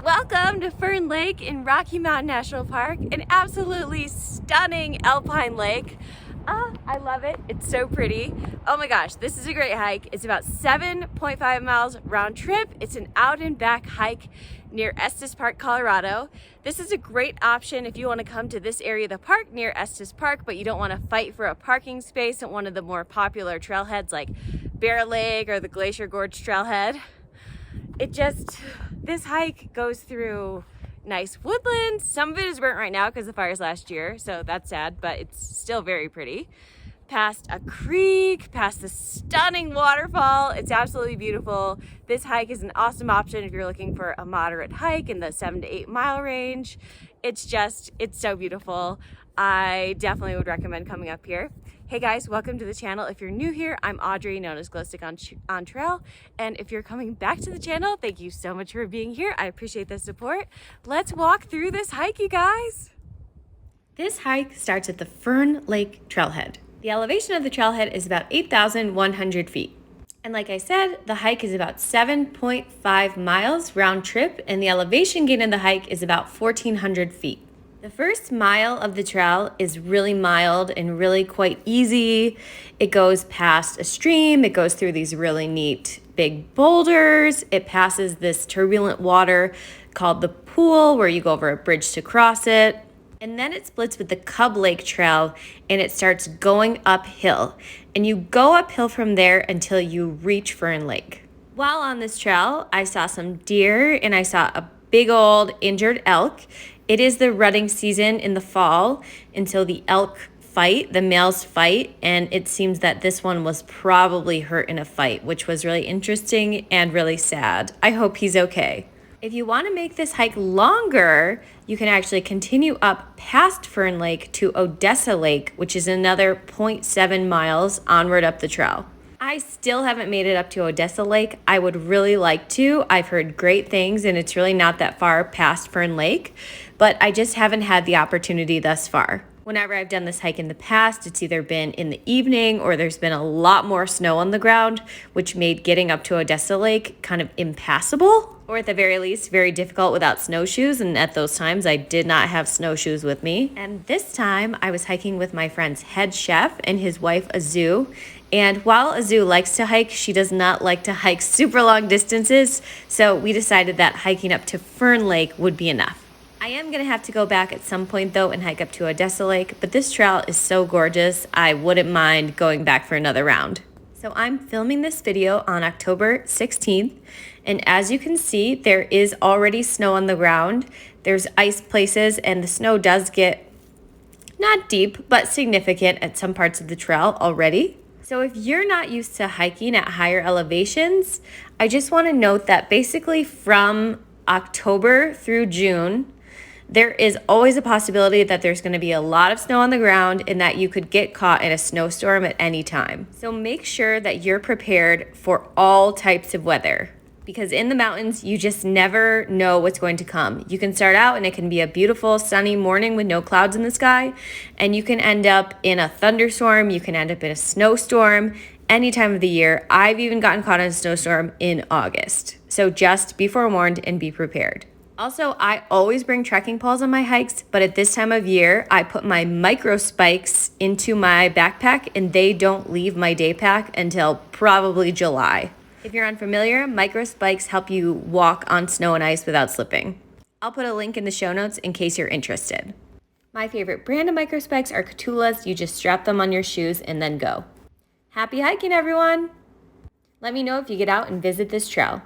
Welcome to Fern Lake in Rocky Mountain National Park, an absolutely stunning alpine lake. I love it. It's so pretty. Oh my gosh, this is a great hike. It's about 7.5 miles round trip. It's an out and back hike near Estes Park, Colorado. This is a great option if you want to come to this area of the park near Estes Park, but you don't want to fight for a parking space at one of the more popular trailheads like Fern Lake or the Glacier Gorge Trailhead. This hike goes through nice woodlands. Some of it is burnt right now because of the fires last year, so that's sad, but it's still very pretty. Past a creek, past the stunning waterfall. It's absolutely beautiful. This hike is an awesome option if you're looking for a moderate hike in the 7 to 8 mile range. It's so beautiful. I definitely would recommend coming up here. Hey guys, welcome to the channel. If you're new here, I'm Audrey, known as Glow Stick on Trail. And if you're coming back to the channel, thank you so much for being here. I appreciate the support. Let's walk through this hike, you guys. This hike starts at the Fern Lake Trailhead. The elevation of the trailhead is about 8,100 feet. And like I said, the hike is about 7.5 miles round trip, and the elevation gain in the hike is about 1,400 feet. The first mile of the trail is really mild and really quite easy. It goes past a stream. It goes through these really neat big boulders. It passes this turbulent water called the pool where you go over a bridge to cross it. And then it splits with the Cub Lake Trail and it starts going uphill. And you go uphill from there until you reach Fern Lake. While on this trail, I saw some deer and I saw a big old injured elk. It is the rutting season in the fall until the elk fight, the males fight, and it seems that this one was probably hurt in a fight, which was really interesting and really sad. I hope he's okay. If you want to make this hike longer, you can actually continue up past Fern Lake to Odessa Lake, which is another 0.7 miles onward up the trail. I still haven't made it up to Odessa Lake. I would really like to. I've heard great things and it's really not that far past Fern Lake, but I just haven't had the opportunity thus far. Whenever I've done this hike in the past, it's either been in the evening or there's been a lot more snow on the ground, which made getting up to Odessa Lake kind of impassable, or at the very least, very difficult without snowshoes. And at those times, I did not have snowshoes with me. And this time, I was hiking with my friend's head chef and his wife, Azu. And while Azu likes to hike, she does not like to hike super long distances. So we decided that hiking up to Fern Lake would be enough. I am going to have to go back at some point though and hike up to Odessa Lake, but this trail is so gorgeous, I wouldn't mind going back for another round. So I'm filming this video on October 16th, and as you can see, there is already snow on the ground. There's ice places, and the snow does get not deep, but significant at some parts of the trail already. So if you're not used to hiking at higher elevations, I just want to note that basically from October through June, there is always a possibility that there's going to be a lot of snow on the ground and that you could get caught in a snowstorm at any time. So make sure that you're prepared for all types of weather, because in the mountains, you just never know what's going to come. You can start out and it can be a beautiful sunny morning with no clouds in the sky, and you can end up in a thunderstorm, you can end up in a snowstorm any time of the year. I've even gotten caught in a snowstorm in August. So just be forewarned and be prepared. Also, I always bring trekking poles on my hikes, but at this time of year, I put my micro spikes into my backpack and they don't leave my day pack until probably July. If you're unfamiliar, micro spikes help you walk on snow and ice without slipping. I'll put a link in the show notes in case you're interested. My favorite brand of micro spikes are Katulas. You just strap them on your shoes and then go. Happy hiking, everyone! Let me know if you get out and visit this trail.